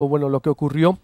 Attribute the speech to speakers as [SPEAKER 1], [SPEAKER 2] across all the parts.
[SPEAKER 1] o bueno, lo que ocurrió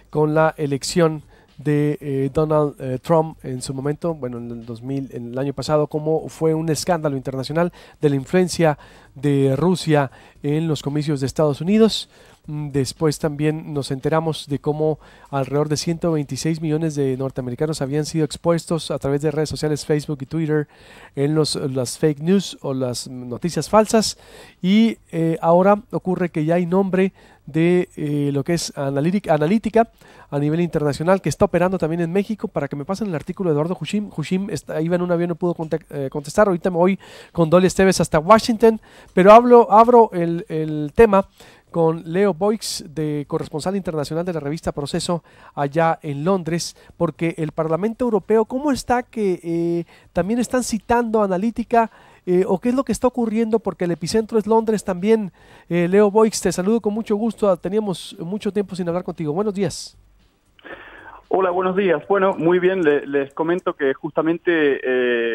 [SPEAKER 1] con la elección de Donald Trump en su momento, bueno, en el año pasado, cómo fue un escándalo internacional de la influencia de Rusia en los comicios de Estados Unidos. Después también nos enteramos de cómo alrededor de 126 millones de norteamericanos habían sido expuestos a través de redes sociales, Facebook y Twitter, en las fake news o las noticias falsas. Y ahora ocurre que ya hay nombre de lo que es analítica a nivel internacional, que está operando también en México. Para que me pasen el artículo de Eduardo Hushim. Hushim iba en un avión, no pudo contestar. Ahorita me voy con Dolly Esteves hasta Washington, pero abro el tema con Leo Boix, de corresponsal internacional de la revista Proceso allá en Londres, porque el Parlamento Europeo, ¿cómo está que también están citando analítica? ¿O qué es lo que está ocurriendo? Porque el epicentro es Londres también. Leo Boix, te saludo con mucho gusto. Teníamos mucho tiempo sin hablar contigo. Buenos días.
[SPEAKER 2] Hola, buenos días. Bueno, muy bien, les comento que justamente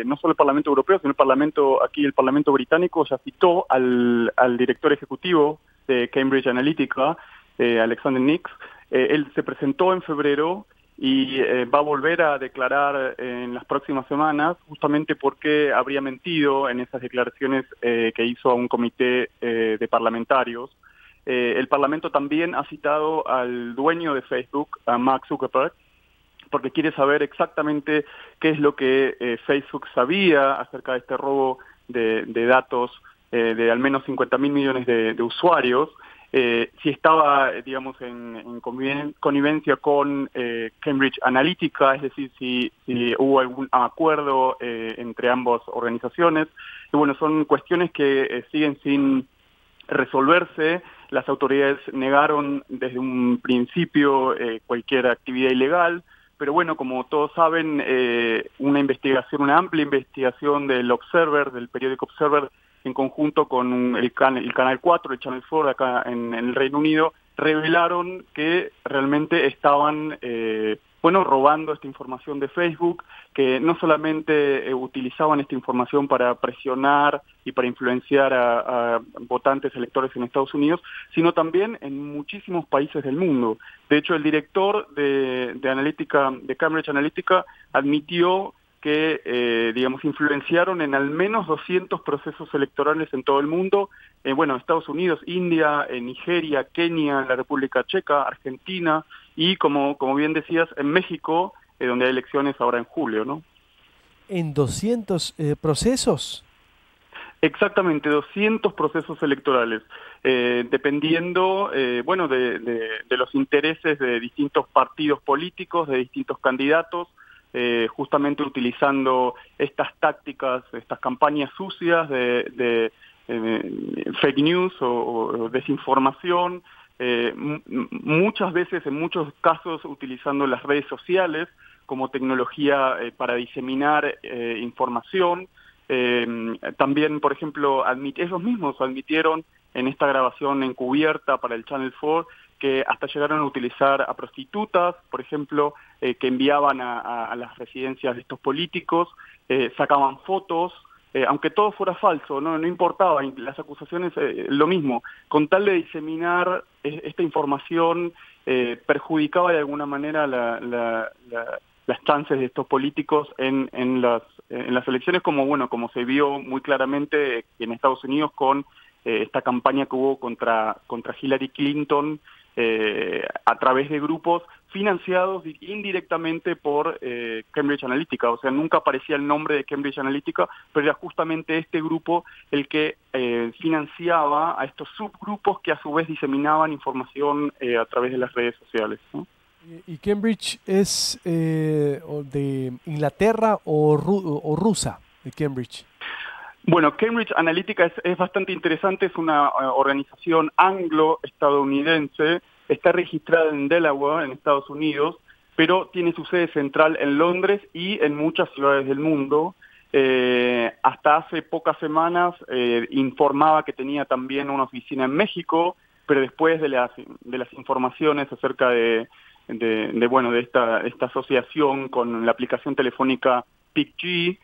[SPEAKER 2] no solo el Parlamento Europeo, sino el Parlamento Británico ya citó al director ejecutivo de Cambridge Analytica, Alexander Nix. Él se presentó en febrero y va a volver a declarar en las próximas semanas, justamente porque habría mentido en esas declaraciones que hizo a un comité de parlamentarios. El Parlamento también ha citado al dueño de Facebook, a Mark Zuckerberg, porque quiere saber exactamente qué es lo que Facebook sabía acerca de este robo de datos de al menos 50.000 millones de usuarios, si estaba, digamos, en connivencia con Cambridge Analytica, es decir, si hubo algún acuerdo entre ambas organizaciones. Y bueno, son cuestiones que siguen sin resolverse. Las autoridades negaron desde un principio cualquier actividad ilegal, pero bueno, como todos saben, una amplia investigación del Observer, del periódico Observer, en conjunto con el Canal 4, el Channel 4 acá en el Reino Unido, revelaron que realmente estaban robando esta información de Facebook, que no solamente utilizaban esta información para presionar y para influenciar a votantes electores en Estados Unidos, sino también en muchísimos países del mundo. De hecho, el director de Cambridge Analytica admitió que, influenciaron en al menos 200 procesos electorales en todo el mundo, Estados Unidos, India, Nigeria, Kenia, la República Checa, Argentina y, como bien decías, en México, donde hay elecciones ahora en julio, ¿no?
[SPEAKER 1] ¿En 200 procesos?
[SPEAKER 2] Exactamente, 200 procesos electorales, dependiendo, de los intereses de distintos partidos políticos, de distintos candidatos, justamente utilizando estas tácticas, estas campañas sucias de fake news o desinformación, muchas veces, en muchos casos, utilizando las redes sociales como tecnología para diseminar información. También, por ejemplo, ellos mismos admitieron en esta grabación encubierta para el Channel 4 que hasta llegaron a utilizar a prostitutas, por ejemplo, que enviaban a las residencias de estos políticos, sacaban fotos, aunque todo fuera falso, no importaba, las acusaciones lo mismo, con tal de diseminar esta información, perjudicaba de alguna manera las chances de estos políticos en las elecciones, como se vio muy claramente en Estados Unidos con esta campaña que hubo contra Hillary Clinton, a través de grupos financiados indirectamente por Cambridge Analytica. O sea, nunca aparecía el nombre de Cambridge Analytica, pero era justamente este grupo el que financiaba a estos subgrupos que a su vez diseminaban información a través de las redes sociales, ¿no?
[SPEAKER 1] ¿Y Cambridge es de Inglaterra o rusa, de Cambridge?
[SPEAKER 2] Bueno, Cambridge Analytica es bastante interesante, es una organización anglo-estadounidense, está registrada en Delaware, en Estados Unidos, pero tiene su sede central en Londres y en muchas ciudades del mundo. Hasta hace pocas semanas informaba que tenía también una oficina en México, pero después de las informaciones acerca de esta asociación con la aplicación telefónica PIC-G,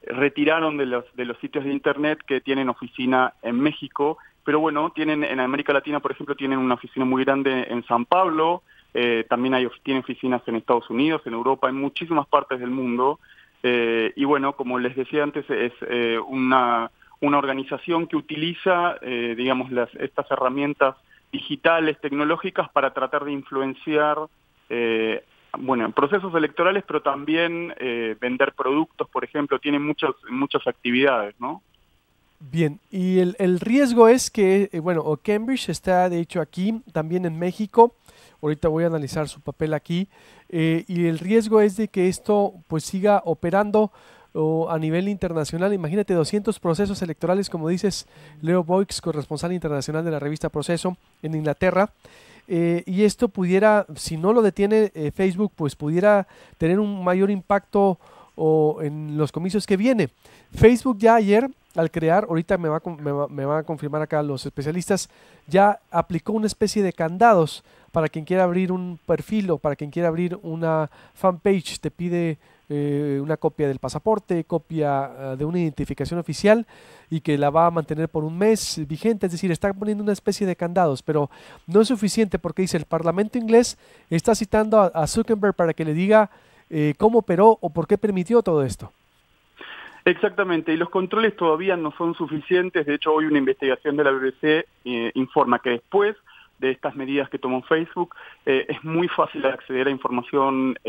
[SPEAKER 2] retiraron de los sitios de internet que tienen oficina en México, pero bueno, tienen en América Latina, por ejemplo, tienen una oficina muy grande en San Pablo, también tienen oficinas en Estados Unidos, en Europa, en muchísimas partes del mundo, y bueno, como les decía antes, es una organización que utiliza, digamos, estas herramientas digitales, tecnológicas, para tratar de influenciar, bueno, procesos electorales, pero también vender productos, por ejemplo, tiene muchas actividades, ¿no?
[SPEAKER 1] Bien, y el riesgo es que, bueno, Cambridge está de hecho aquí, también en México. Ahorita voy a analizar su papel aquí, y el riesgo es de que esto pues siga operando a nivel internacional. Imagínate 200 procesos electorales, como dices, Leo Boix, corresponsal internacional de la revista Proceso en Inglaterra. Y esto pudiera, si no lo detiene Facebook, pues pudiera tener un mayor impacto en los comicios que viene. Facebook ya ayer, al crear, ahorita me va a confirmar acá los especialistas, ya aplicó una especie de candados para quien quiera abrir un perfil o para quien quiera abrir una fanpage. Te pide una copia del pasaporte, copia de una identificación oficial, y que la va a mantener por un mes vigente. Es decir, está poniendo una especie de candados, pero no es suficiente, porque dice el Parlamento inglés está citando a Zuckerberg para que le diga cómo operó o por qué permitió todo esto.
[SPEAKER 2] Exactamente, y los controles todavía no son suficientes. De hecho, hoy una investigación de la BBC informa que después de estas medidas que tomó Facebook, es muy fácil acceder a información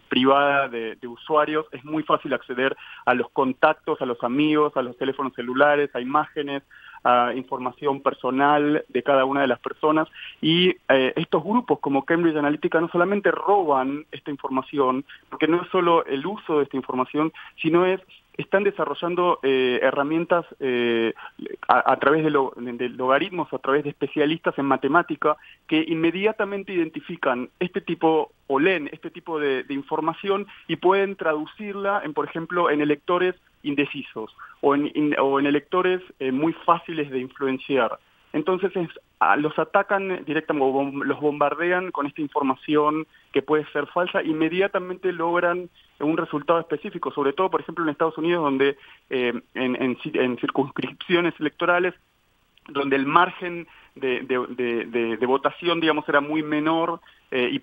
[SPEAKER 2] privada de usuarios, es muy fácil acceder a los contactos, a los amigos, a los teléfonos celulares, a imágenes, a información personal de cada una de las personas, y estos grupos como Cambridge Analytica no solamente roban esta información, porque no es solo el uso de esta información, sino están desarrollando herramientas a través de logaritmos, a través de especialistas en matemática, que inmediatamente identifican este tipo, o leen este tipo de información, y pueden traducirla por ejemplo, en electores indecisos o en electores muy fáciles de influenciar. Entonces los atacan directamente, los bombardean con esta información que puede ser falsa, inmediatamente logran un resultado específico, sobre todo, por ejemplo, en Estados Unidos, donde en circunscripciones electorales, donde el margen de votación, digamos, era muy menor, y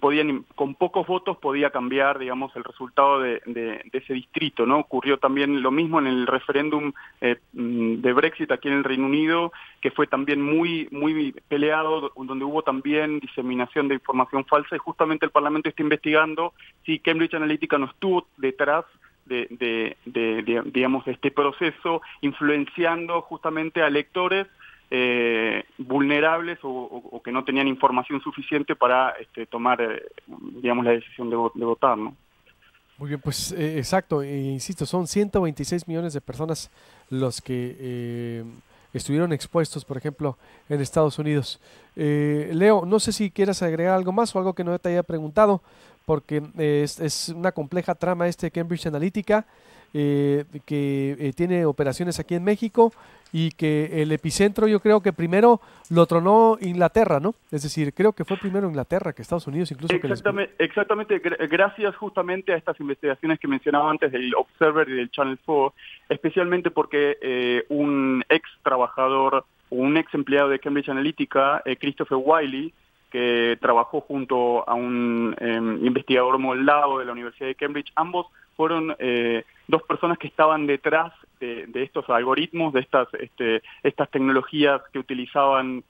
[SPEAKER 2] con pocos votos podía cambiar, digamos, el resultado de ese distrito, ¿no? Ocurrió también lo mismo en el referéndum de Brexit aquí en el Reino Unido, que fue también muy peleado, donde hubo también diseminación de información falsa, y justamente el Parlamento está investigando si Cambridge Analytica no estuvo detrás digamos, de este proceso, influenciando justamente a electores vulnerables o que no tenían información suficiente para tomar, digamos, la decisión de votar, ¿no?
[SPEAKER 1] Muy bien, pues exacto, insisto, son 126 millones de personas los que estuvieron expuestos, por ejemplo, en Estados Unidos. Leo, no sé si quieras agregar algo más o algo que no te haya preguntado, porque es una compleja trama Cambridge Analytica, que tiene operaciones aquí en México, y que el epicentro, yo creo que primero lo tronó Inglaterra, ¿no? Es decir, creo que fue primero Inglaterra que Estados Unidos, incluso.
[SPEAKER 2] Exactamente, gracias justamente a estas investigaciones que mencionaba antes del Observer y del Channel 4, especialmente porque un ex trabajador, un ex empleado de Cambridge Analytica, Christopher Wiley, que trabajó junto a un investigador moldavo de la Universidad de Cambridge, ambos fueron dos personas que estaban detrás de estos algoritmos, de estas tecnologías que utilizaban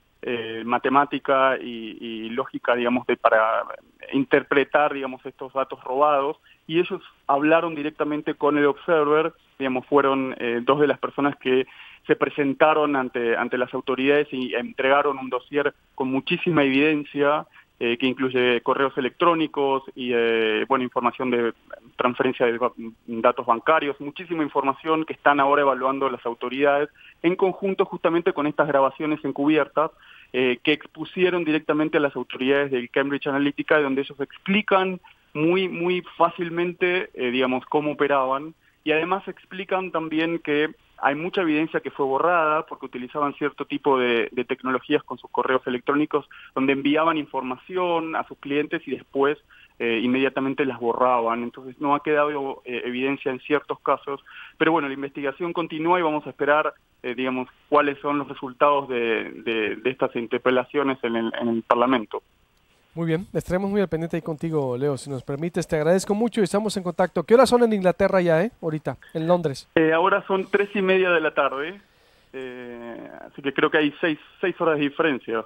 [SPEAKER 2] matemática y lógica, digamos, para interpretar, digamos, estos datos robados, y ellos hablaron directamente con el Observer, digamos, fueron dos de las personas que se presentaron ante las autoridades y entregaron un dossier con muchísima evidencia, que incluye correos electrónicos y información de transferencia de datos bancarios, muchísima información que están ahora evaluando las autoridades, en conjunto justamente con estas grabaciones encubiertas que expusieron directamente a las autoridades del Cambridge Analytica, donde ellos explican muy fácilmente, digamos, cómo operaban, y además explican también que hay mucha evidencia que fue borrada porque utilizaban cierto tipo de tecnologías con sus correos electrónicos, donde enviaban información a sus clientes y después inmediatamente las borraban. Entonces no ha quedado evidencia en ciertos casos, pero bueno, la investigación continúa y vamos a esperar digamos, cuáles son los resultados de estas interpelaciones en el Parlamento.
[SPEAKER 1] Muy bien, estaremos muy al pendiente ahí contigo, Leo, si nos permites. Te agradezco mucho y estamos en contacto. ¿Qué horas son en Inglaterra ya, ahorita, en Londres?
[SPEAKER 2] Ahora son 3:30 de la tarde, así que creo que hay seis horas de diferencia.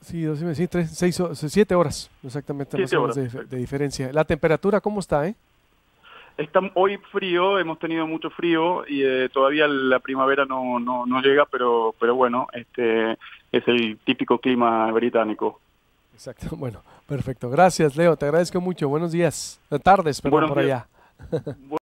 [SPEAKER 1] Sí, 7 horas, exactamente,
[SPEAKER 2] 7 horas
[SPEAKER 1] de diferencia. ¿La temperatura cómo está,
[SPEAKER 2] Está hoy frío, hemos tenido mucho frío y todavía la primavera no llega, pero bueno, es el típico clima británico.
[SPEAKER 1] Exacto, bueno, perfecto. Gracias, Leo, te agradezco mucho. Buenos días, tardes, perdón,
[SPEAKER 2] Buenos
[SPEAKER 1] por
[SPEAKER 2] días.
[SPEAKER 1] allá.